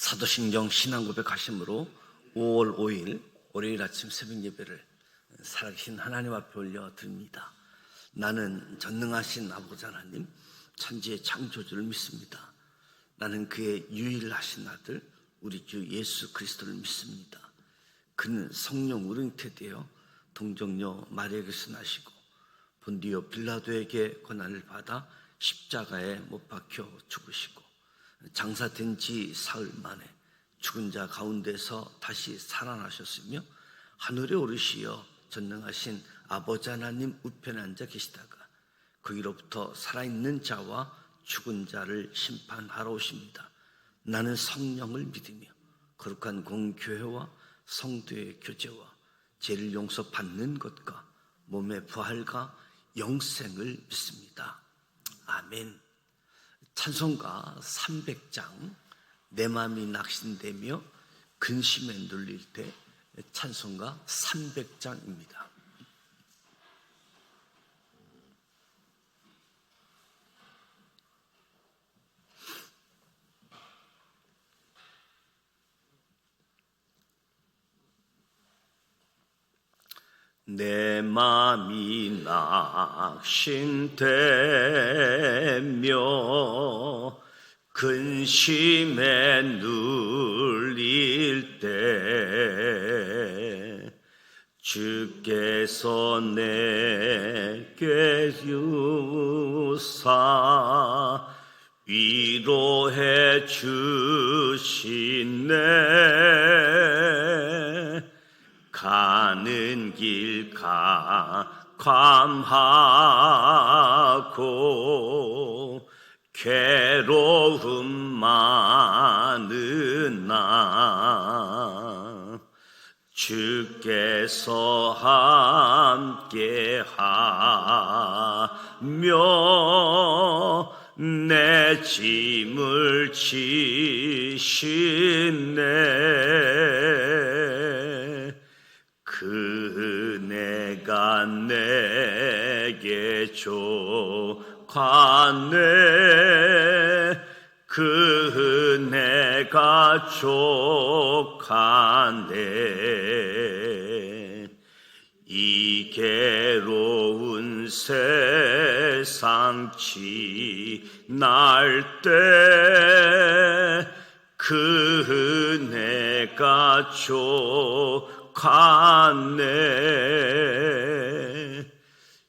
사도신경 신앙고백 하심으로 5월 5일 월요일 아침 새벽 예배를 살아계신 하나님 앞에 올려드립니다. 나는 전능하신 아버지 하나님, 천지의 창조주를 믿습니다. 나는 그의 유일하신 아들 우리 주 예수 그리스도를 믿습니다. 그는 성령 우릉태되어 동정녀 마리아에게서 나시고 본디오 빌라도에게 고난을 받아 십자가에 못 박혀 죽으시고 장사된 지 사흘 만에 죽은 자 가운데서 다시 살아나셨으며 하늘에 오르시어 전능하신 아버지 하나님 우편에 앉아 계시다가 거기로부터 살아있는 자와 죽은 자를 심판하러 오십니다. 나는 성령을 믿으며 거룩한 공교회와 성도의 교제와 죄를 용서받는 것과 몸의 부활과 영생을 믿습니다. 아멘. 찬송가 300장 내 마음이 낙심되며 근심에 눌릴 때 찬송가 300장입니다. 내 맘이 낙심되며 근심에 눌릴 때 주께서 내게 유사 위로해 주시네. 가는 길 감하고 괴로움 많은 나 주께서 함께 하며 내 짐을 지시네. 그네가 내게 족하네. 그네가 족하네. 이 괴로운 세상 지날 때 그네가 족하네.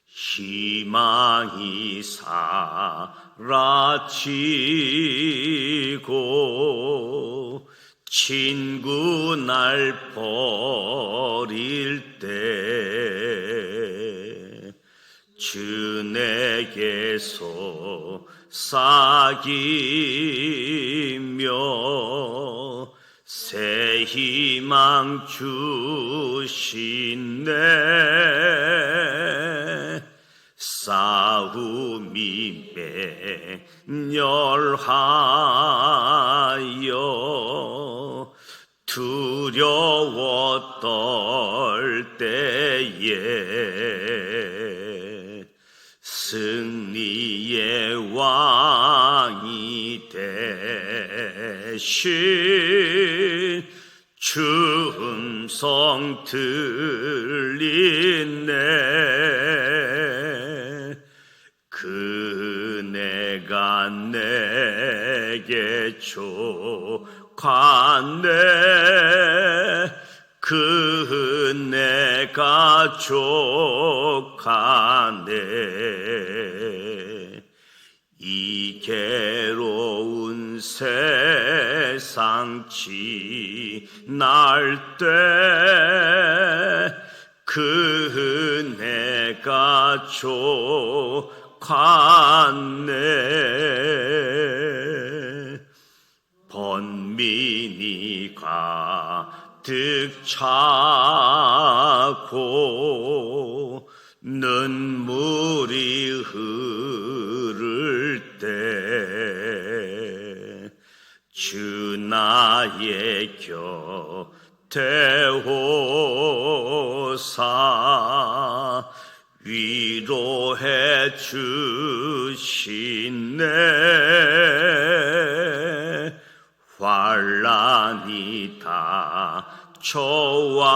희망이 사라지고 친구 날 버릴 때 주 내게서 사귀며 새 희망 주시네. 싸움이 맹렬하여 두려워 떨 때에 승리의 왕이 되신 주 음성 들리네. 그네가 내게 족하네. 그네가 족하네. 이 괴로운 세상 지날 때 그네가 족하네. 번민이 가득 차고 눈물이 흐를 때 주 나의 곁에 오사 위로해 주시네. 환난 시간이 다 좋아서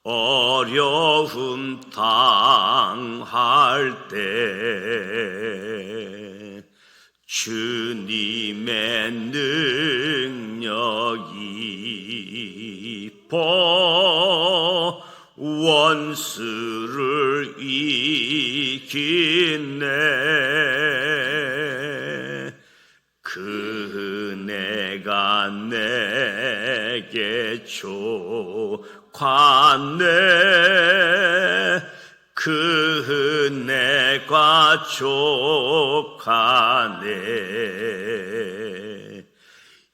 어려움 당할 때 주님의 능력이 원수를 이기네. 그 은혜가 내게 족하네. 그 은혜가 족하네.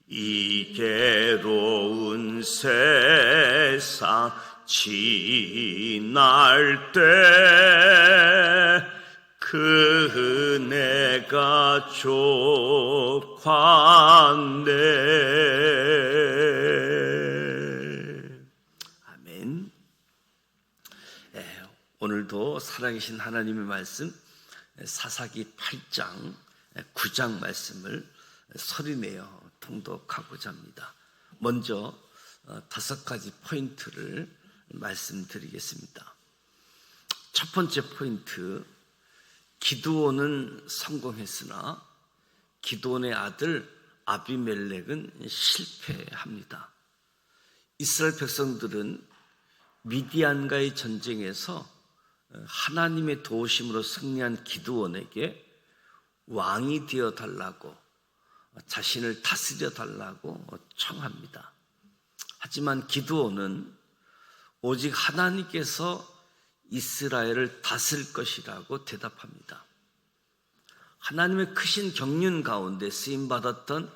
이 괴로운 세상 지날 때 그 은혜가 족하네. 아멘. 오늘도 살아계신 하나님의 말씀 사사기 8장 9장 말씀을 소리내어 통독하고자 합니다. 먼저 5가지 포인트를 말씀드리겠습니다. 첫 번째 포인트, 기드온은 성공했으나 기드온의 아들 아비멜렉은 실패합니다. 이스라엘 백성들은 미디안과의 전쟁에서 하나님의 도우심으로 승리한 기드온에게 왕이 되어 달라고, 자신을 다스려 달라고 청합니다. 하지만 기드온은 오직 하나님께서 이스라엘을 다스릴 것이라고 대답합니다. 하나님의 크신 경륜 가운데 쓰임받았던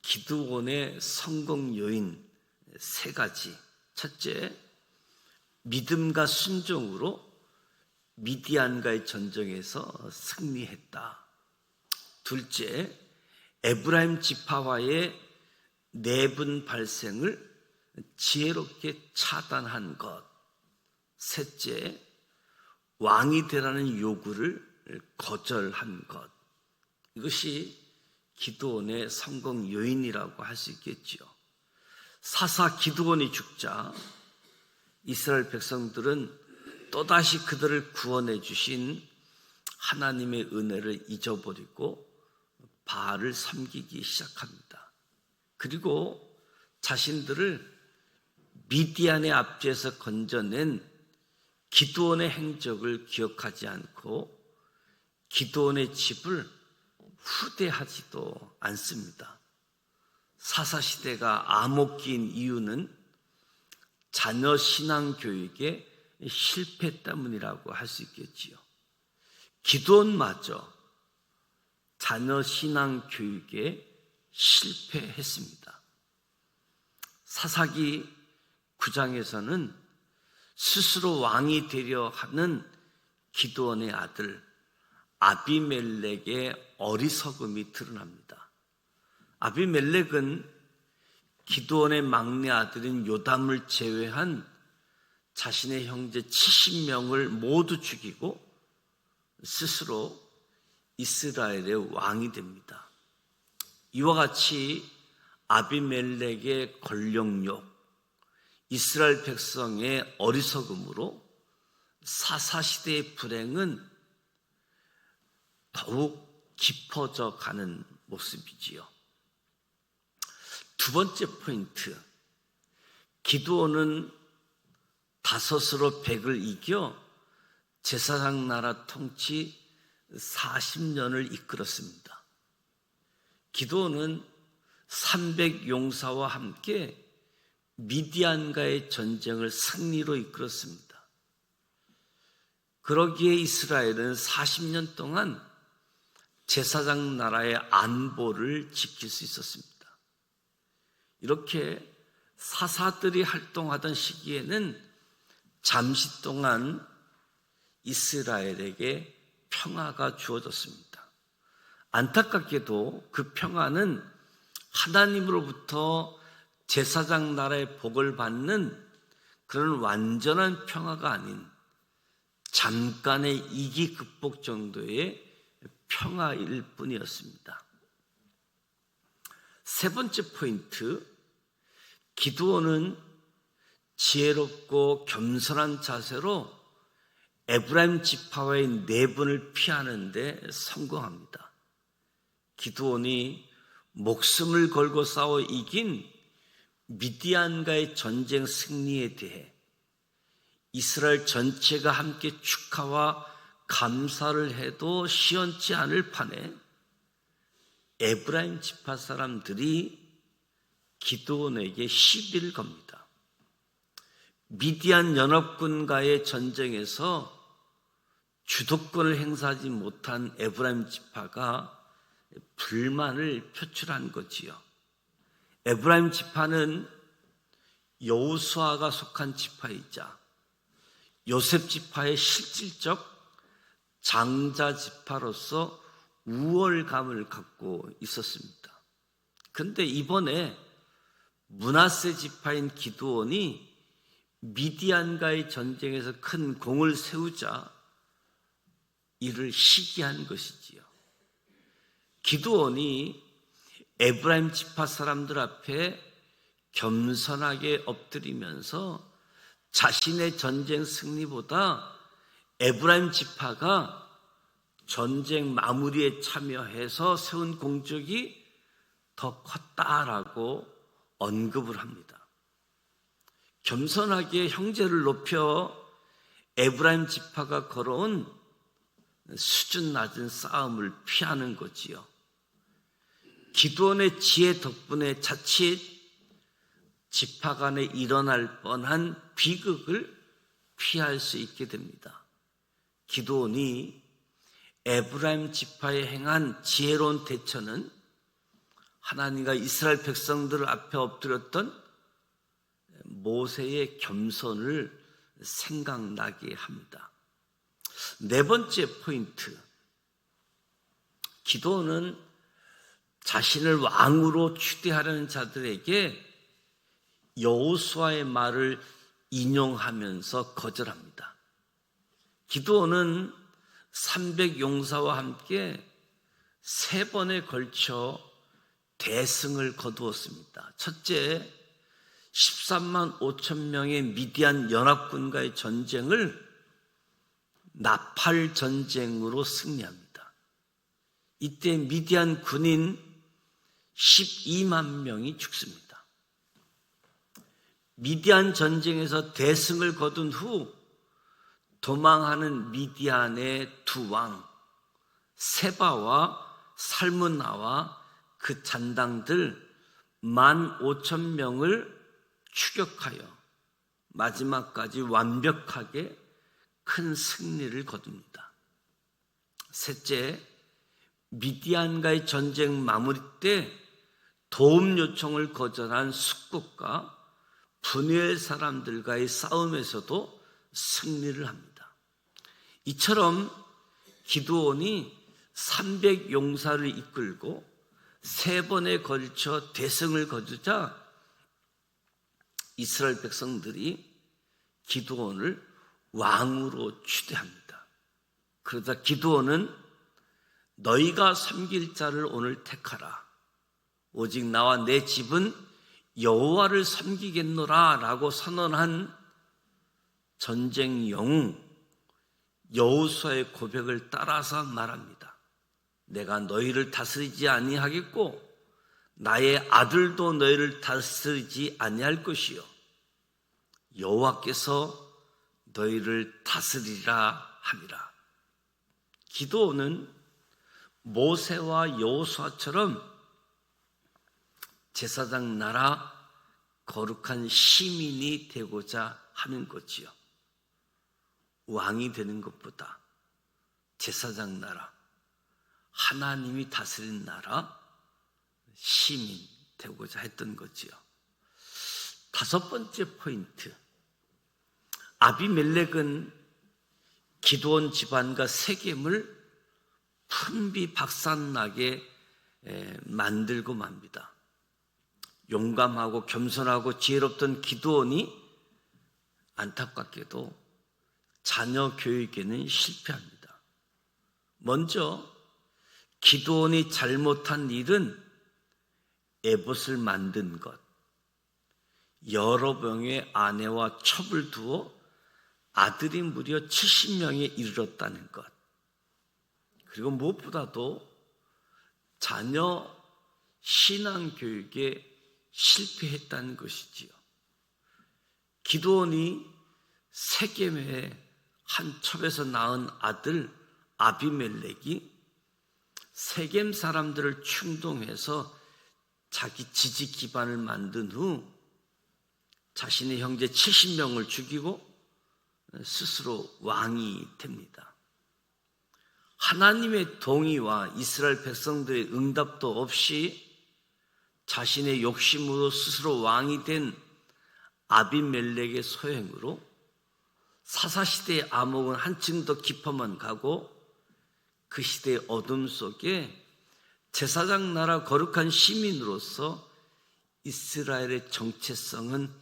기드온의 성공 요인 3가지. 첫째, 믿음과 순종으로 미디안과의 전쟁에서 승리했다. 둘째, 에브라임 지파와의 내분 발생을 지혜롭게 차단한 것. 셋째, 왕이 되라는 요구를 거절한 것. 이것이 기드온의 성공 요인이라고 할 수 있겠지요. 사사 기드온이 죽자 이스라엘 백성들은 또다시 그들을 구원해 주신 하나님의 은혜를 잊어버리고 바알을 섬기기 시작합니다. 그리고 자신들을 미디안의 압제에서 건져낸 기드온의 행적을 기억하지 않고 기드온의 집을 후대하지도 않습니다. 사사시대가 암흑기인 이유는 자녀 신앙 교육의 실패 때문이라고 할 수 있겠지요. 기드온마저 자녀 신앙 교육에 실패했습니다. 사사기 9장에서는 스스로 왕이 되려 하는 기드온의 아들 아비멜렉의 어리석음이 드러납니다. 아비멜렉은 기드온의 막내 아들인 요담을 제외한 자신의 형제 70명을 모두 죽이고 스스로 이스라엘의 왕이 됩니다. 이와 같이 아비멜렉의 권력욕, 이스라엘 백성의 어리석음으로 사사시대의 불행은 더욱 깊어져 가는 모습이지요. 두 번째 포인트, 기드온은 다섯으로 100을 이겨 제사장 나라 통치 40년을 이끌었습니다. 기드온은 300 용사와 함께 미디안과의 전쟁을 승리로 이끌었습니다. 그러기에 이스라엘은 40년 동안 제사장 나라의 안보를 지킬 수 있었습니다. 이렇게 사사들이 활동하던 시기에는 잠시 동안 이스라엘에게 평화가 주어졌습니다. 안타깝게도 그 평화는 하나님으로부터 제사장 나라의 복을 받는 그런 완전한 평화가 아닌 잠깐의 이기 극복 정도의 평화일 뿐이었습니다. 세 번째 포인트, 기드온은 지혜롭고 겸손한 자세로 에브라임 지파와의 내분을 피하는 데 성공합니다. 기드온이 목숨을 걸고 싸워 이긴 미디안과의 전쟁 승리에 대해 이스라엘 전체가 함께 축하와 감사를 해도 시원치 않을 판에 에브라임 지파 사람들이 기드온에게 시비를 겁니다. 미디안 연합군과의 전쟁에서 주도권을 행사하지 못한 에브라임 지파가 불만을 표출한 거지요. 에브라임 지파는 여호수아가 속한 지파이자 요셉 지파의 실질적 장자 지파로서 우월감을 갖고 있었습니다. 그런데 이번에 므낫세 지파인 기드온이 미디안과의 전쟁에서 큰 공을 세우자 이를 시기한 것이지요. 기드온이 에브라임 지파 사람들 앞에 겸손하게 엎드리면서 자신의 전쟁 승리보다 에브라임 지파가 전쟁 마무리에 참여해서 세운 공적이 더 컸다라고 언급을 합니다. 겸손하게 형제를 높여 에브라임 지파가 걸어온 수준 낮은 싸움을 피하는 거지요. 기드온의 지혜 덕분에 자칫 지파 간에 일어날 뻔한 비극을 피할 수 있게 됩니다. 기드온이 에브라임 지파에 행한 지혜로운 대처는 하나님과 이스라엘 백성들 앞에 엎드렸던 모세의 겸손을 생각나게 합니다. 네 번째 포인트, 기드온은 자신을 왕으로 추대하려는 자들에게 여호수아의 말을 인용하면서 거절합니다. 기드온은 300용사와 함께 3번에 걸쳐 대승을 거두었습니다. 첫째, 13만 5천 명의 미디안 연합군과의 전쟁을 나팔 전쟁으로 승리합니다. 이때 미디안 군인 12만 명이 죽습니다. 미디안 전쟁에서 대승을 거둔 후 도망하는 미디안의 두 왕 세바와 살문나와 그 잔당들 15,000명을 추격하여 마지막까지 완벽하게 큰 승리를 거둡니다. 셋째, 미디안과의 전쟁 마무리 때 도움 요청을 거절한 숙국과 분유엘 사람들과의 싸움에서도 승리를 합니다. 이처럼 기드온이 300용사를 이끌고 3번에 걸쳐 대승을 거두자 이스라엘 백성들이 기드온을 왕으로 추대합니다. 그러다 기드온은 너희가 섬길 자를 오늘 택하라. 오직 나와 내 집은 여호와를 섬기겠노라 라고 선언한 전쟁 영웅 여호수아의 고백을 따라서 말합니다. 내가 너희를 다스리지 아니하겠고 나의 아들도 너희를 다스리지 아니할 것이요 여호와께서 너희를 다스리라 함이라. 기드온은 모세와 여호수아처럼 제사장 나라 거룩한 시민이 되고자 하는 거지요. 왕이 되는 것보다 제사장 나라, 하나님이 다스리는 나라, 시민 되고자 했던 거지요. 다섯 번째 포인트, 아비멜렉은 기드온 집안과 세겜을 풍비박산나게 만들고 맙니다. 용감하고 겸손하고 지혜롭던 기드온이 안타깝게도 자녀 교육에는 실패합니다. 먼저 기드온이 잘못한 일은 에봇을 만든 것, 여로보암의 아내와 첩을 두어 아들이 무려 70명에 이르렀다는 것, 그리고 무엇보다도 자녀 신앙교육에 실패했다는 것이지요. 기드온이 세겜의 한 첩에서 낳은 아들 아비멜렉이 세겜 사람들을 충동해서 자기 지지 기반을 만든 후 자신의 형제 70명을 죽이고 스스로 왕이 됩니다. 하나님의 동의와 이스라엘 백성들의 응답도 없이 자신의 욕심으로 스스로 왕이 된 아비멜렉의 소행으로 사사시대의 암흑은 한층 더 깊어만 가고 그 시대의 어둠 속에 제사장 나라 거룩한 시민으로서 이스라엘의 정체성은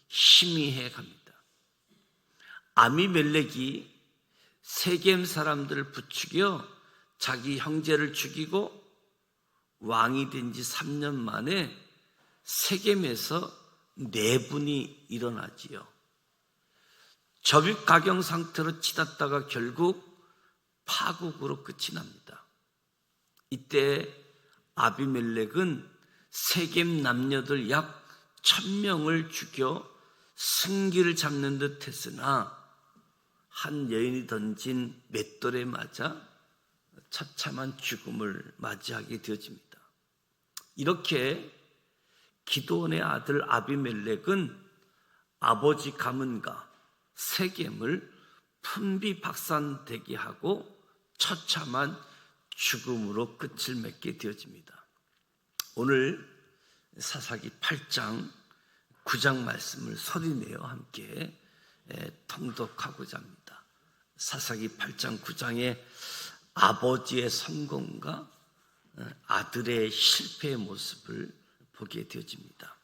희미해 갑니다. 아비멜렉이 세겜 사람들을 부추겨 자기 형제를 죽이고 왕이 된 지 3년 만에 세겜에서 내분이 일어나지요. 접입가경 상태로 치닫다가 결국 파국으로 끝이 납니다. 이때 아비멜렉은 세겜 남녀들 약 1000명을 죽여 승기를 잡는 듯 했으나 한 여인이 던진 맷돌에 맞아 처참한 죽음을 맞이하게 되어집니다. 이렇게 기드온의 아들 아비멜렉은 아버지 가문과 세겜을 풍비박산되게 하고 처참한 죽음으로 끝을 맺게 되어집니다. 오늘 사사기 8장 9장 말씀을 소리내어 함께 통독하고자 합니다. 사사기 8장 9장에 아버지의 성공과 아들의 실패의 모습을 보게 되어집니다.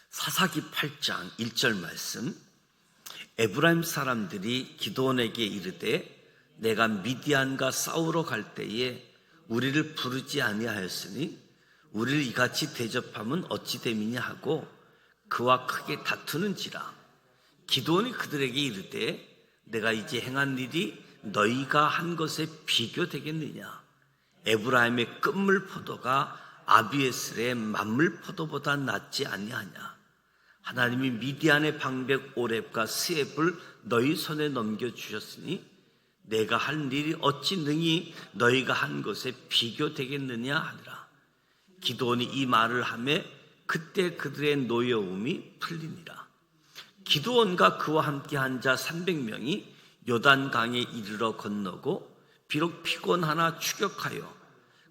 사사기 8장 1절 말씀, 에브라임 사람들이 기드온에게 이르되 내가 미디안과 싸우러 갈 때에 우리를 부르지 아니하였으니 우리를 이같이 대접함은 어찌 됨이냐 하고 그와 크게 다투는지라. 기드온이 그들에게 이르되 내가 이제 행한 일이 너희가 한 것에 비교되겠느냐. 에브라임의 끝물 포도가 아비에슬의 만물 포도보다 낫지 아니하냐. 하나님이 미디안의 방백 오렙과 스앱을 너희 손에 넘겨주셨으니 내가 할 일이 어찌 능히 너희가 한 것에 비교되겠느냐 하니라. 기드온이 이 말을 하매 그때 그들의 노여움이 풀리니라. 기드온과 그와 함께 한 자 300명이 요단강에 이르러 건너고 비록 피곤하나 추격하여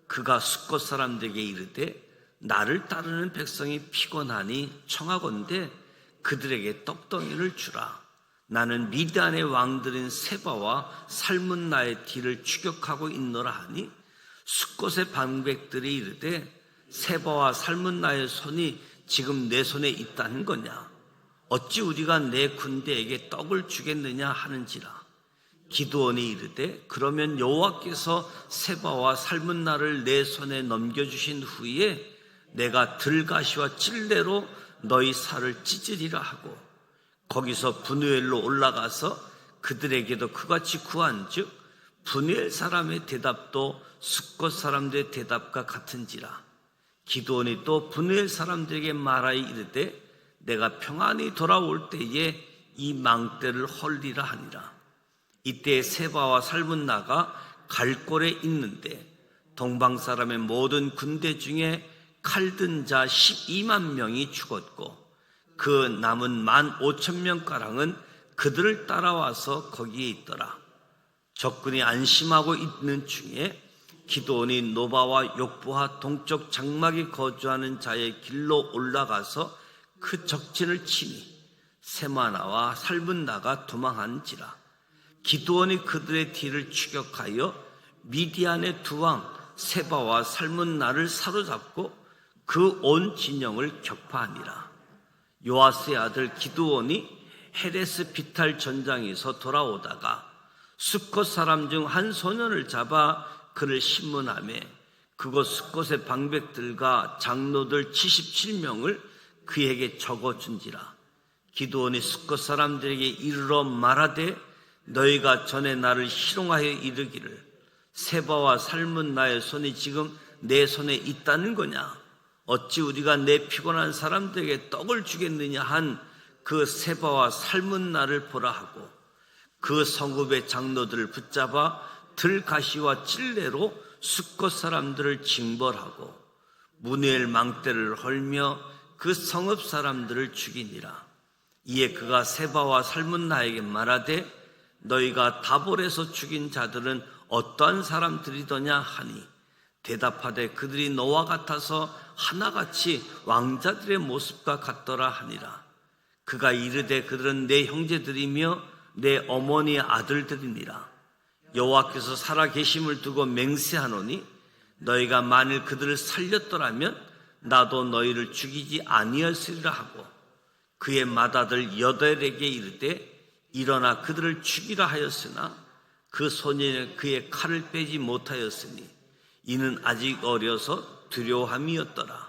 그가 숫곳 사람들에게 이르되 나를 따르는 백성이 피곤하니 청하건대 그들에게 떡덩이를 주라. 나는 미디안의 왕들인 세바와 살문나의 뒤를 추격하고 있노라 하니 숫곳의 방백들이 이르되 세바와 살문나의 손이 지금 내 손에 있다는 거냐. 어찌 우리가 내 군대에게 떡을 주겠느냐 하는지라. 기드온이 이르되 그러면 여호와께서 세바와 살문나를 내 손에 넘겨주신 후에 내가 들가시와 찔레로 너희 살을 찢으리라 하고 거기서 브누엘로 올라가서 그들에게도 그같이 구한즉 브누엘 사람의 대답도 숫곳 사람들의 대답과 같은지라. 기드온이 또 브누엘 사람들에게 말하여 이르되 내가 평안히 돌아올 때에 이 망대를 헐리라 하니라. 이때 세바와 살문나가 갈골에 있는데 동방 사람의 모든 군대 중에 칼든 자 12만 명이 죽었고 그 남은 15,000명가량은 그들을 따라와서 거기에 있더라. 적군이 안심하고 있는 중에 기드온이 노바와 욕부하 동쪽 장막에 거주하는 자의 길로 올라가서 그 적진을 치니 세마나와 살문나가 도망한지라. 기드온이 그들의 뒤를 추격하여 미디안의 두 왕 세바와 살문나를 사로잡고 그 온 진영을 격파하니라. 요아스의 아들 기드온이 헤레스 비탈 전장에서 돌아오다가 숫곳 사람 중 한 소년을 잡아 그를 신문하매 그곳 숫곳의 방백들과 장로들 77명을 그에게 적어준지라. 기드온이 숫곳 사람들에게 이르러 말하되 너희가 전에 나를 희롱하여 이르기를 세바와 삶은 나의 손이 지금 내 손에 있다는 거냐? 어찌 우리가 내 피곤한 사람들에게 떡을 주겠느냐 한 그 세바와 삶은 나를 보라 하고 그 성읍의 장로들을 붙잡아 들가시와 찔레로 숫곳 사람들을 징벌하고 문헬 망대를 헐며 그 성읍 사람들을 죽이니라. 이에 그가 세바와 살문나에게 말하되 너희가 다볼에서 죽인 자들은 어떠한 사람들이더냐 하니 대답하되 그들이 너와 같아서 하나같이 왕자들의 모습과 같더라 하니라. 그가 이르되 그들은 내 형제들이며 내 어머니의 아들들이니라. 여호와께서 살아계심을 두고 맹세하노니 너희가 만일 그들을 살렸더라면 나도 너희를 죽이지 아니었으리라 하고 그의 맏아들 여덟에게 이르되 일어나 그들을 죽이라 하였으나 그 소년이 그의 칼을 빼지 못하였으니 이는 아직 어려서 두려움이었더라.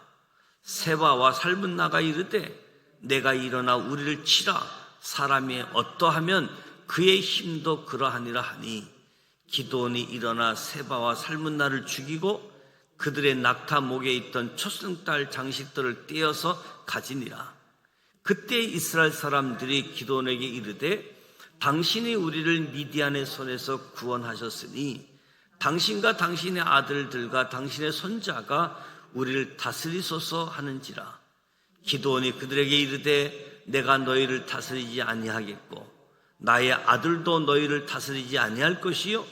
세바와 살문나가 이르되 내가 일어나 우리를 치라 사람이 어떠하면 그의 힘도 그러하니라 하니 기드온이 일어나 세바와 살문나를 죽이고 그들의 낙타 목에 있던 초승달 장식들을 떼어서 가지니라. 그때 이스라엘 사람들이 기드온에게 이르되 당신이 우리를 미디안의 손에서 구원하셨으니 당신과 당신의 아들들과 당신의 손자가 우리를 다스리소서 하는지라. 기드온이 그들에게 이르되 내가 너희를 다스리지 아니하겠고 나의 아들도 너희를 다스리지 아니할 것이요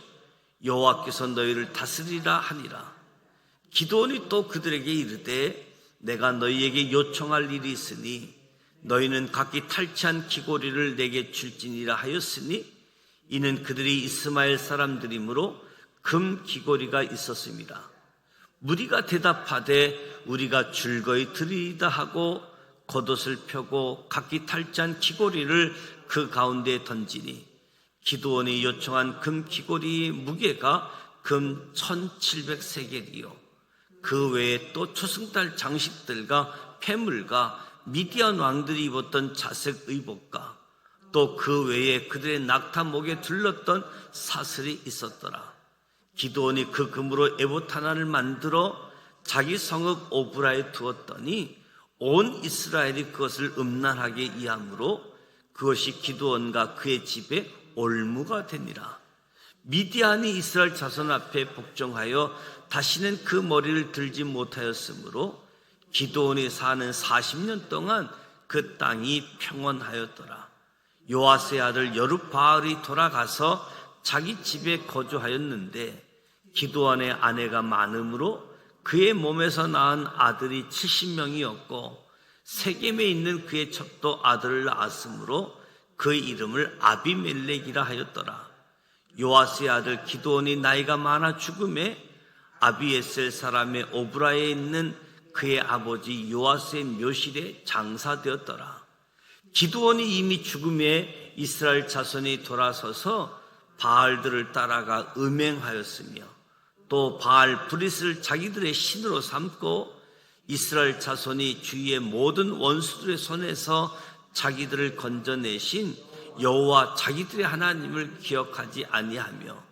여호와께서 너희를 다스리라 하니라. 기드온이 또 그들에게 이르되 내가 너희에게 요청할 일이 있으니 너희는 각기 탈취한 귀고리를 내게 줄지니라 하였으니 이는 그들이 이스마엘 사람들이므로 금 귀고리가 있었습니다. 무리가 대답하되 우리가 즐거이 드리이다 하고 겉옷을 펴고 각기 탈취한 귀고리를 그 가운데에 던지니 기드온이 요청한 금 귀고리의 무게가 금 1700세겔이요 그 외에 또 초승달 장식들과 폐물과 미디안 왕들이 입었던 자색 의복과 또 그 외에 그들의 낙타 목에 둘렀던 사슬이 있었더라. 기드온이 그 금으로 에봇 하나를 만들어 자기 성읍 오브라에 두었더니 온 이스라엘이 그것을 음란하게 이함으로 그것이 기드온과 그의 집에 올무가 되니라. 미디안이 이스라엘 자손 앞에 복종하여 다시는 그 머리를 들지 못하였으므로 기드온이 사는 40년 동안 그 땅이 평온하였더라. 요아스의 아들 여룹바알이 돌아가서 자기 집에 거주하였는데 기드온의 아내가 많음으로 그의 몸에서 낳은 아들이 70명이었고 세겜에 있는 그의 첩도 아들을 낳았으므로 그의 이름을 아비멜렉이라 하였더라. 요아스의 아들 기드온이 나이가 많아 죽음에 아비에셀 사람의 오브라에 있는 그의 아버지 요아스의 묘실에 장사되었더라. 기드온이 이미 죽음에 이스라엘 자손이 돌아서서 바알들을 따라가 음행하였으며 또 바알 브릿을 자기들의 신으로 삼고 이스라엘 자손이 주위의 모든 원수들의 손에서 자기들을 건져내신 여호와 자기들의 하나님을 기억하지 아니하며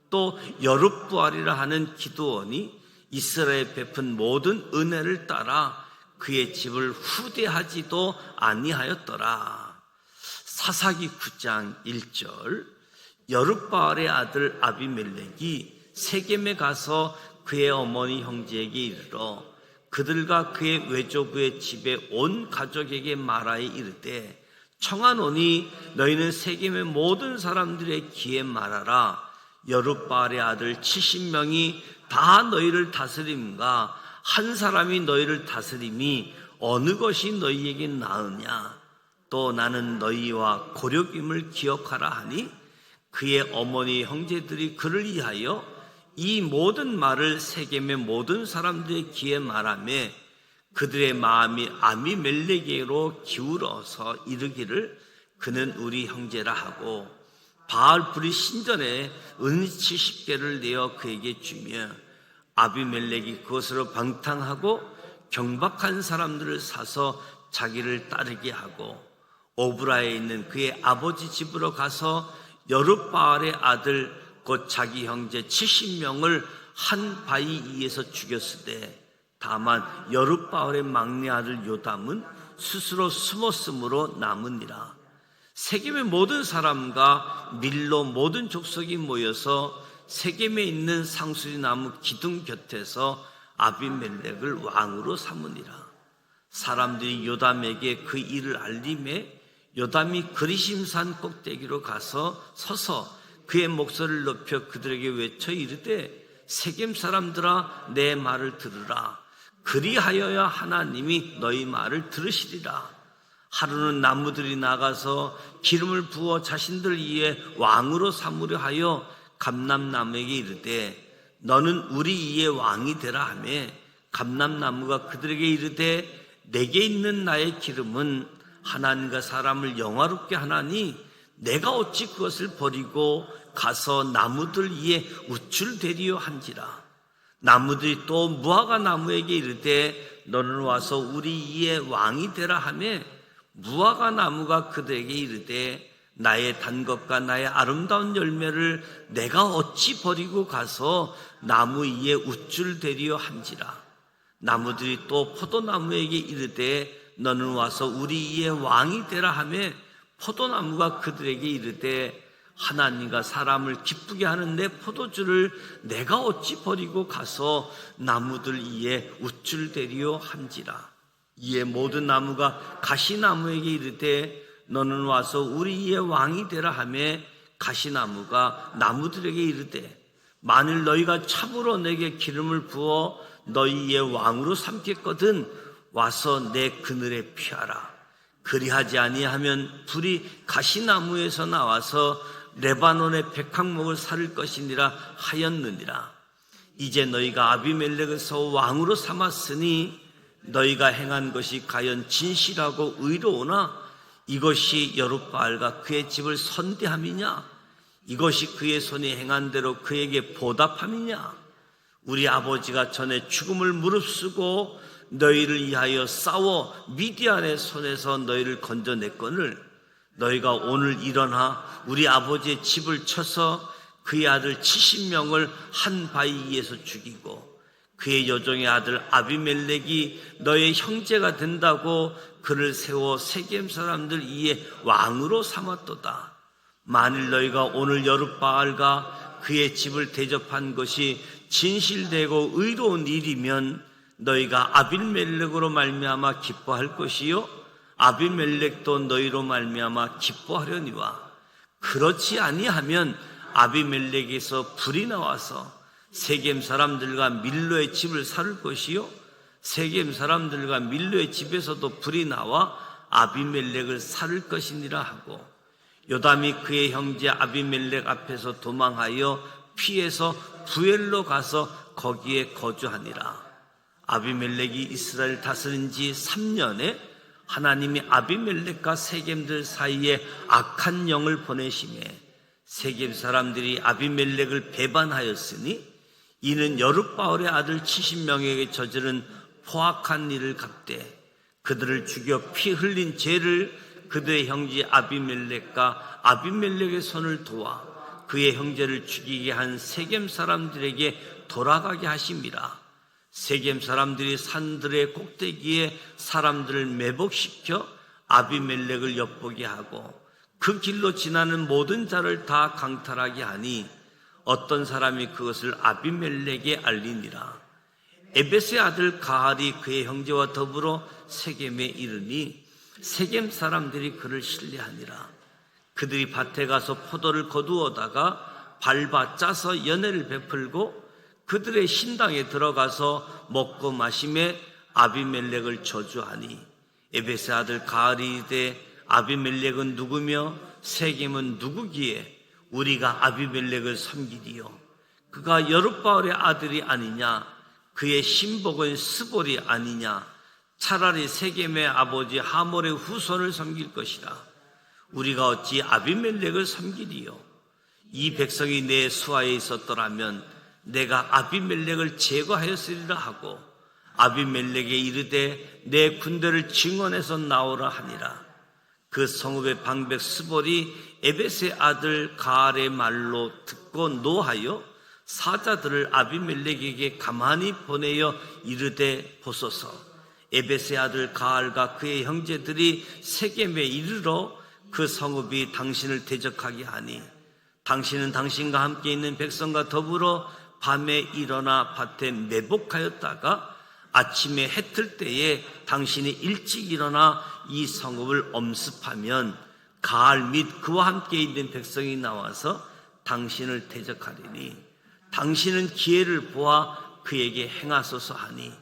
또 여룹부알이라 하는 기드온이 이스라엘에 베푼 모든 은혜를 따라 그의 집을 후대하지도 아니하였더라. 사사기 9장 1절 여룹바알의 아들 아비멜렉이 세겜에 가서 그의 어머니 형제에게 이르러 그들과 그의 외조부의 집에 온 가족에게 말하여 이르되 청하노니 너희는 세겜의 모든 사람들의 귀에 말하라. 여룹바알의 아들 70명이 다 너희를 다스림과 한 사람이 너희를 다스림이 어느 것이 너희에게 나으냐. 또 나는 너희와 고력임을 기억하라 하니 그의 어머니 형제들이 그를 위하여 이 모든 말을 세겜의 모든 사람들의 귀에 말하며 그들의 마음이 아비멜렉에게로 기울어서 이르기를 그는 우리 형제라 하고 바알불이 신전에 은 70개를 내어 그에게 주며 아비멜렉이 그것으로 방탕하고 경박한 사람들을 사서 자기를 따르게 하고 오브라에 있는 그의 아버지 집으로 가서 여룻바알의 아들 곧 자기 형제 70명을 한 바위 위에서 죽였으되 다만 여룻바알의 막내 아들 요담은 스스로 숨었으므로 남으니라. 세겜의 모든 사람과 밀로 모든 족속이 모여서 세겜에 있는 상수리 나무 기둥 곁에서 아비멜렉을 왕으로 삼으니라. 사람들이 요담에게 그 일을 알림해 요담이 그리심산 꼭대기로 가서 서서 그의 목소리를 높여 그들에게 외쳐 이르되 세겜 사람들아 내 말을 들으라. 그리하여야 하나님이 너희 말을 들으시리라. 하루는 나무들이 나가서 기름을 부어 자신들 위에 왕으로 삼으려 하여 감람나무에게 이르되 너는 우리 위에 왕이 되라 하며 감람나무가 그들에게 이르되 내게 있는 나의 기름은 하나님과 사람을 영화롭게 하나니 내가 어찌 그것을 버리고 가서 나무들 위에 우쭐대리요 한지라. 나무들이 또 무화과 나무에게 이르되 너는 와서 우리 위에 왕이 되라 하며 무화과 나무가 그들에게 이르되 나의 단 것과 나의 아름다운 열매를 내가 어찌 버리고 가서 나무 위에 우쭐대리요 한지라. 나무들이 또 포도나무에게 이르되 너는 와서 우리 위에 왕이 되라 하며 포도나무가 그들에게 이르되 하나님과 사람을 기쁘게 하는 내 포도주를 내가 어찌 버리고 가서 나무들 위에 우쭐대리요 한지라. 이에 모든 나무가 가시나무에게 이르되 너는 와서 우리 위에 왕이 되라 하며 가시나무가 나무들에게 이르되 만일 너희가 참으로 내게 기름을 부어 너희 위에 왕으로 삼겠거든 와서 내 그늘에 피하라. 그리하지 아니하면 불이 가시나무에서 나와서 레바논의 백향목을 사를 것이니라 하였느니라. 이제 너희가 아비멜렉에서 왕으로 삼았으니 너희가 행한 것이 과연 진실하고 의로우나 이것이 여룻바알과 그의 집을 선대함이냐? 이것이 그의 손이 행한 대로 그에게 보답함이냐? 우리 아버지가 전에 죽음을 무릅쓰고 너희를 위하여 싸워 미디안의 손에서 너희를 건져냈거늘 너희가 오늘 일어나 우리 아버지의 집을 쳐서 그의 아들 70명을 한 바위 위에서 죽이고 그의 여종의 아들 아비멜렉이 너의 형제가 된다고 그를 세워 세겜 사람들 위에 왕으로 삼았도다. 만일 너희가 오늘 여룻바알과 그의 집을 대접한 것이 진실되고 의로운 일이면 너희가 아비멜렉으로 말미암아 기뻐할 것이요 아비멜렉도 너희로 말미암아 기뻐하려니와 그렇지 아니하면 아비멜렉에서 불이 나와서 세겜 사람들과 밀로의 집을 살을 것이요 세겜 사람들과 밀로의 집에서도 불이 나와 아비멜렉을 살을 것이니라 하고 요담이 그의 형제 아비멜렉 앞에서 도망하여 피해서 부엘로 가서 거기에 거주하니라. 아비멜렉이 이스라엘 다스린 지 3년에 하나님이 아비멜렉과 세겜들 사이에 악한 영을 보내심에 세겜 사람들이 아비멜렉을 배반하였으니 이는 여룻바알의 아들 70명에게 저지른 포악한 일을 갚되 그들을 죽여 피 흘린 죄를 그들의 형제 아비멜렉과 아비멜렉의 손을 도와 그의 형제를 죽이게 한 세겜 사람들에게 돌아가게 하심이라. 세겜 사람들이 산들의 꼭대기에 사람들을 매복시켜 아비멜렉을 엿보게 하고 그 길로 지나는 모든 자를 다 강탈하게 하니 어떤 사람이 그것을 아비멜렉에 알리니라. 에벳의 아들 가할이 그의 형제와 더불어 세겜에 이르니 세겜 사람들이 그를 신뢰하니라. 그들이 밭에 가서 포도를 거두어다가 밟아 짜서 연회를 베풀고 그들의 신당에 들어가서 먹고 마시며 아비멜렉을 저주하니 에벳의 아들 가할이 이르되 아비멜렉은 누구며 세겜은 누구기에 우리가 아비멜렉을 섬기리요? 그가 여룻바알의 아들이 아니냐? 그의 신복은 스볼이 아니냐? 차라리 세겜의 아버지 하몰의 후손을 섬길 것이라. 우리가 어찌 아비멜렉을 섬기리요? 이 백성이 내 수하에 있었더라면 내가 아비멜렉을 제거하였으리라 하고 아비멜렉에 이르되 내 군대를 증원해서 나오라 하니라. 그 성읍의 방백 스볼이 에벳의 아들 가알의 말로 듣고 노하여 사자들을 아비멜렉에게 가만히 보내어 이르되 보소서, 에벳의 아들 가알과 그의 형제들이 세겜에 이르러 그 성읍이 당신을 대적하게 하니 당신은 당신과 함께 있는 백성과 더불어 밤에 일어나 밭에 매복하였다가 아침에 해 뜰 때에 당신이 일찍 일어나 이 성읍을 엄습하면 가알 및 그와 함께 있는 백성이 나와서 당신을 대적하리니 당신은 기회를 보아 그에게 행하소서 하니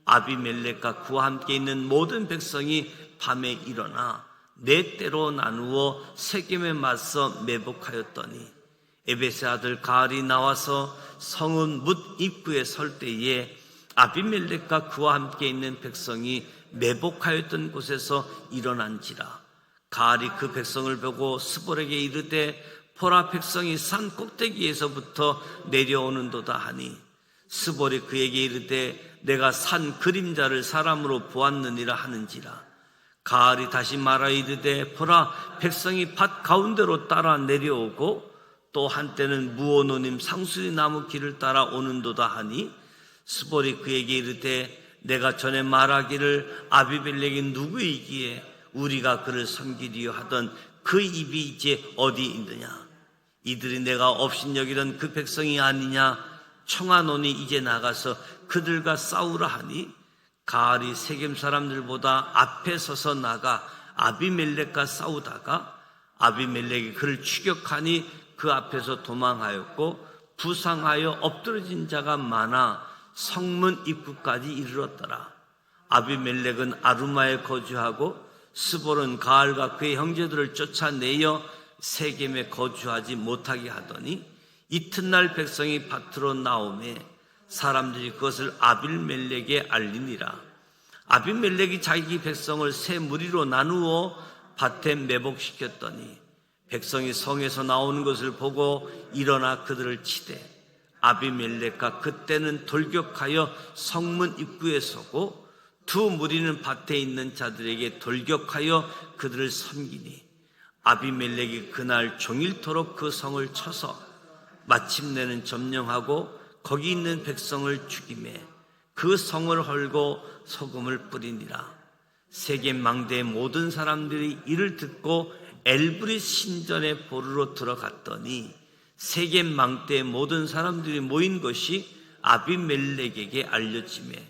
아비멜렉과 그와 함께 있는 모든 백성이 밤에 일어나 네 때로 나누어 세겜에 맞서 매복하였더니 에벳의 아들 가알이 나와서 성읍 뭇 입구에 설 때에 아비멜렉과 그와 함께 있는 백성이 매복하였던 곳에서 일어난지라. 가알이 그 백성을 보고 스볼에게 이르되 보라, 백성이 산 꼭대기에서부터 내려오는도다 하니 스볼이 그에게 이르되 내가 산 그림자를 사람으로 보았느니라 하는지라. 가알이 다시 말하여 이르되 보라, 백성이 밭 가운데로 따라 내려오고 또 한때는 무오노님 상수리 나무 길을 따라 오는도다 하니 스볼이 그에게 이르되 내가 전에 말하기를 아비멜렉이 누구이기에 우리가 그를 섬기리요 하던 그 입이 이제 어디 있느냐? 이들이 내가 업신여기던 그 백성이 아니냐? 청하노니 이제 나가서 그들과 싸우라 하니 가알이 세겜 사람들보다 앞에 서서 나가 아비멜렉과 싸우다가 아비멜렉이 그를 추격하니 그 앞에서 도망하였고 부상하여 엎드러진 자가 많아 성문 입구까지 이르렀더라. 아비멜렉은 아루마에 거주하고 스볼은 가알과 그의 형제들을 쫓아내어 세겜에 거주하지 못하게 하더니 이튿날 백성이 밭으로 나오매 사람들이 그것을 아비멜렉에 알리니라. 아비멜렉이 자기 백성을 세 무리로 나누어 밭에 매복시켰더니 백성이 성에서 나오는 것을 보고 일어나 그들을 치되 아비멜렉과 그때는 돌격하여 성문 입구에 서고 두 무리는 밭에 있는 자들에게 돌격하여 그들을 섬기니 아비멜렉이 그날 종일토록 그 성을 쳐서 마침내는 점령하고 거기 있는 백성을 죽이매 그 성을 헐고 소금을 뿌리니라. 세겜 망대의 모든 사람들이 이를 듣고 엘브릿 신전에 보르러 들어갔더니 세겜 망대의 모든 사람들이 모인 것이 아비멜렉에게 알려지매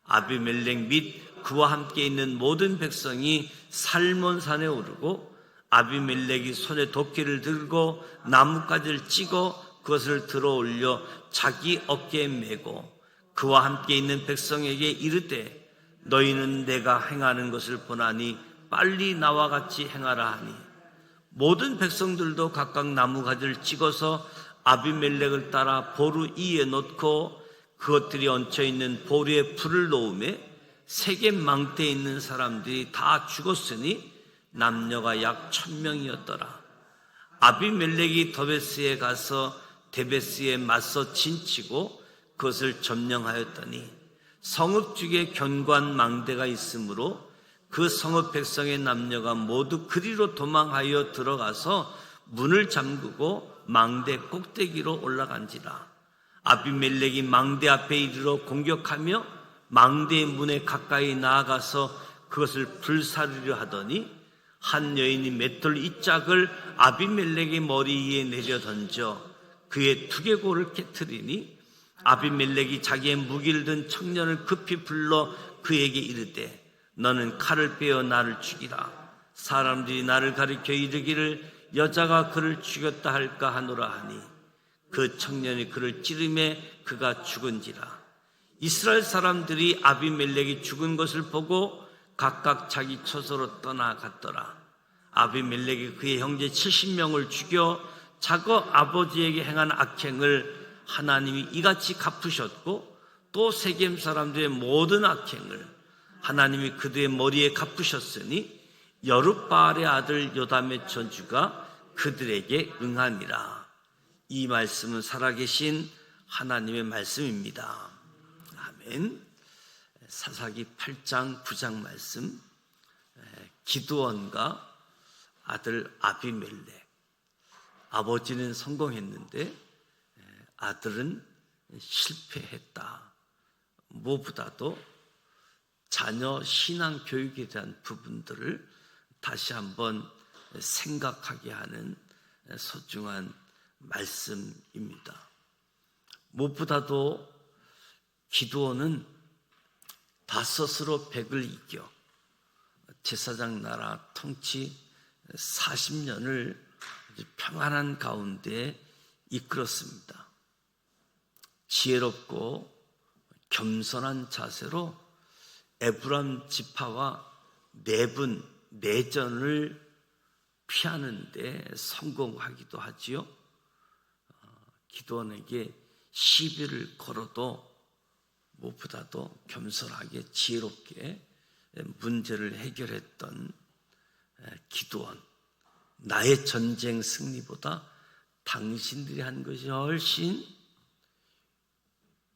아비멜렉 및 그와 함께 있는 모든 백성이 살몬산에 오르고 아비멜렉이 손에 도끼를 들고 나뭇가지를 찍어 그것을 들어 올려 자기 어깨에 메고 그와 함께 있는 백성에게 이르되 너희는 내가 행하는 것을 보나니 빨리 나와 같이 행하라 하니 모든 백성들도 각각 나무가지를 찍어서 아비멜렉을 따라 보루 위에 놓고 그것들이 얹혀있는 보루에 불을 놓으매 세겜 망대에 있는 사람들이 다 죽었으니 남녀가 약 1000명이었더라. 아비멜렉이 더베스에 가서 데베스에 맞서 진치고 그것을 점령하였더니 성읍 중에 견고한 망대가 있으므로 그 성읍 백성의 남녀가 모두 그리로 도망하여 들어가서 문을 잠그고 망대 꼭대기로 올라간지라. 아비멜렉이 망대 앞에 이르러 공격하며 망대의 문에 가까이 나아가서 그것을 불사르려 하더니 한 여인이 맷돌 이짝을 아비멜렉의 머리 위에 내려 던져 그의 두개골을 깨트리니 아비멜렉이 자기의 무기를 든 청년을 급히 불러 그에게 이르되 너는 칼을 빼어 나를 죽이라. 사람들이 나를 가리켜 이르기를 여자가 그를 죽였다 할까 하노라 하니 그 청년이 그를 찌르매 그가 죽은지라. 이스라엘 사람들이 아비멜렉이 죽은 것을 보고 각각 자기 처소로 떠나갔더라. 아비멜렉이 그의 형제 70명을 죽여 자거 아버지에게 행한 악행을 하나님이 이같이 갚으셨고 또 세겜 사람들의 모든 악행을 하나님이 그들의 머리에 갚으셨으니 여룻바알의 아들 요담의 저주가 그들에게 응하니라. 이 말씀은 살아계신 하나님의 말씀입니다. 아멘. 사사기 8장 9장 말씀, 기드온과 아들 아비멜렉. 아버지는 성공했는데 아들은 실패했다. 무엇보다도 자녀 신앙 교육에 대한 부분들을 다시 한번 생각하게 하는 소중한 말씀입니다. 무엇보다도 기드온은 다섯으로 100을 이겨 제사장 나라 통치 40년을 평안한 가운데 이끌었습니다. 지혜롭고 겸손한 자세로 에브람 지파와 내전을 피하는 데 성공하기도 하지요. 기드온에게 시비를 걸어도 무엇보다도 겸손하게 지혜롭게 문제를 해결했던 기드온. 나의 전쟁 승리보다 당신들이 한 것이 훨씬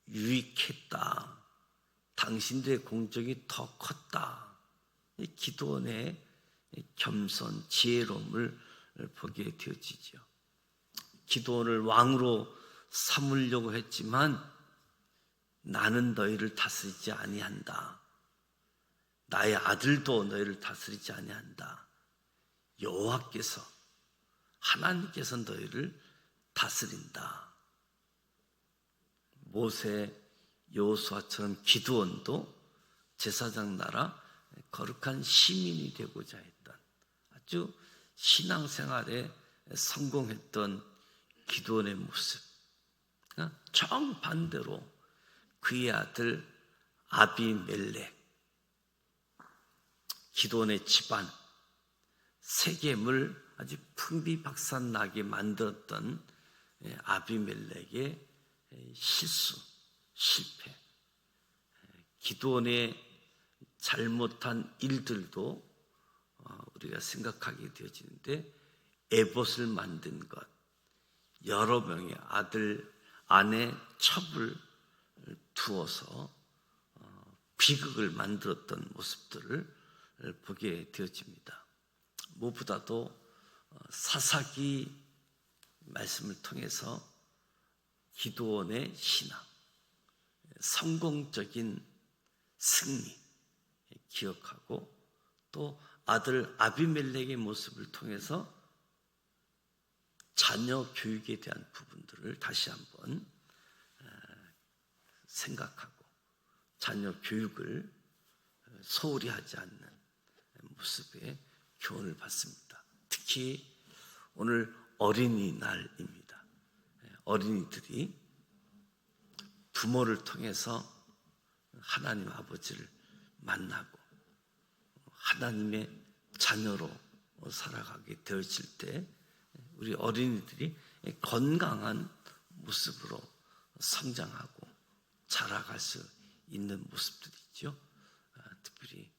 유익했다. 당신들의 공적이 더 컸다. 기드온의 겸손, 지혜로움을 보게 되어지죠. 기드온을 왕으로 삼으려고 했지만 나는 너희를 다스리지 아니한다. 나의 아들도 너희를 다스리지 아니한다. 여호와께서, 하나님께서 너희를 다스린다. 모세, 여호수아처럼 기드온도 제사장 나라 거룩한 시민이 되고자 했던 아주 신앙생활에 성공했던 기드온의 모습. 정반대로 그의 아들 아비멜렉, 기드온의 집안, 세겜을 아주 풍비박산나게 만들었던 아비멜렉의 실패, 기드온의 잘못한 일들도 우리가 생각하게 되어지는데, 에봇을 만든 것, 여러 명의 아들, 아내 첩을 두어서 비극을 만들었던 모습들을 보게 되어집니다. 무엇보다도 사사기 말씀을 통해서 기드온의 신앙, 성공적인 승리 기억하고, 또 아들 아비멜렉의 모습을 통해서 자녀 교육에 대한 부분들을 다시 한번 생각하고 자녀 교육을 소홀히 하지 않는 모습의 교훈을 받습니다. 특히 오늘 어린이날입니다. 어린이들이 부모를 통해서 하나님 아버지를 만나고 하나님의 자녀로 살아가게 되어질 때 우리 어린이들이 건강한 모습으로 성장하고 자라갈 수 있는 모습들이죠. 특별히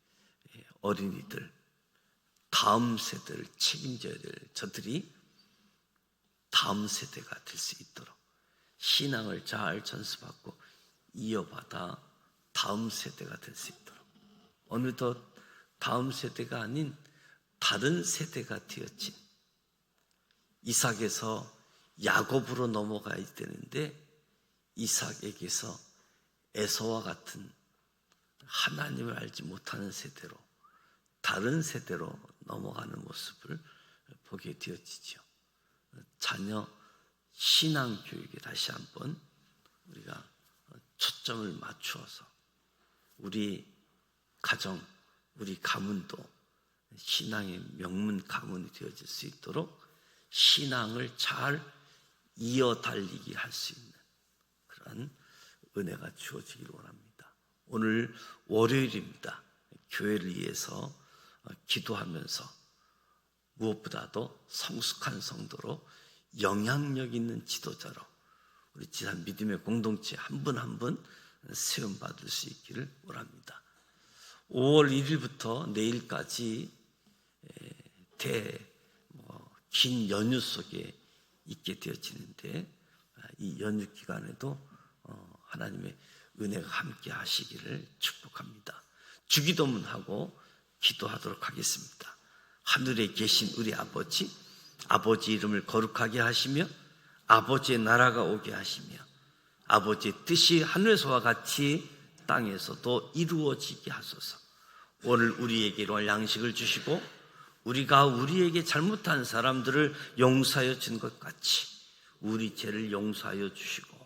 어린이들, 다음 세대를 책임져야 될 저들이 다음 세대가 될 수 있도록 신앙을 잘 전수받고 이어받아 다음 세대가 될 수 있도록, 어느덧 다음 세대가 아닌 다른 세대가 되었지. 이삭에서 야곱으로 넘어가야 되는데 이삭에게서 에서와 같은 하나님을 알지 못하는 세대로, 다른 세대로 넘어가는 모습을 보게 되어지죠. 자녀 신앙 교육에 다시 한번 우리가 초점을 맞추어서 우리 가정, 우리 가문도 신앙의 명문 가문이 되어질 수 있도록 신앙을 잘 이어 달리게 할 수 있는 그런 은혜가 주어지기를 원합니다. 오늘 월요일입니다. 교회를 위해서 기도하면서 무엇보다도 성숙한 성도로 영향력 있는 지도자로 우리 지상 믿음의 공동체 한 분 한 분 세움받을 수 있기를 원합니다. 5월 1일부터 내일까지 긴 연휴 속에 있게 되어지는데, 이 연휴 기간에도 하나님의 은혜가 함께 하시기를 축복합니다. 주기도문 하고 기도하도록 하겠습니다. 하늘에 계신 우리 아버지, 아버지 이름을 거룩하게 하시며 아버지의 나라가 오게 하시며 아버지의 뜻이 하늘에서와 같이 땅에서도 이루어지게 하소서. 오늘 우리에게 일용할 양식을 주시고 우리가 우리에게 잘못한 사람들을 용서하여 준 것 같이 우리 죄를 용서하여 주시고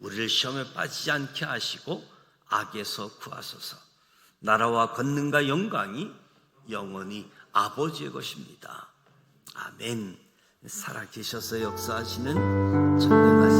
우리를 시험에 빠지지 않게 하시고 악에서 구하소서. 나라와 권능과 영광이 영원히 아버지의 것입니다. 아멘. 살아계셔서 역사하시는 전능하신